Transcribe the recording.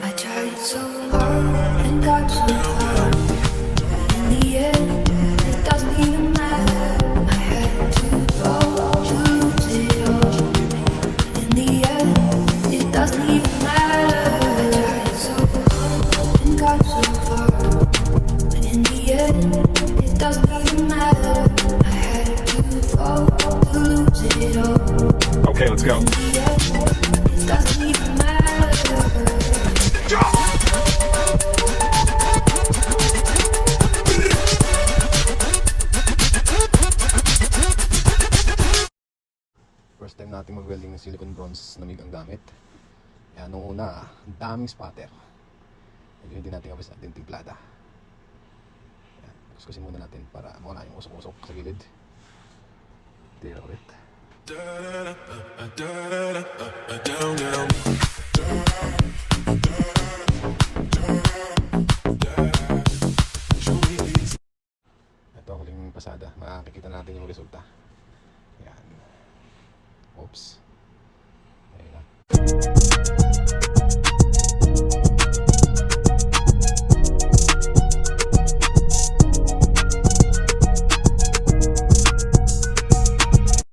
I tried so hard and got so far. In the end, it doesn't even matter. I had to go to lose it all. In the end, it doesn't even matter. I tried so hard and got so far. But in the end, it doesn't even matter. I had to go to lose it all. Okay, let's go. In the end, it doesn't even matter. First time natin mag-welding ng silicone bronze na MIG ang gamit. Kaya nung una, ang daming spatter. Medyo hindi natin kabis natin timplada. Yan, kuskusin muna natin para mawala yung usok-usok sa gilid. Tira ulit. Ito huling pasada, makikita natin yung resulta. Yan. Oops.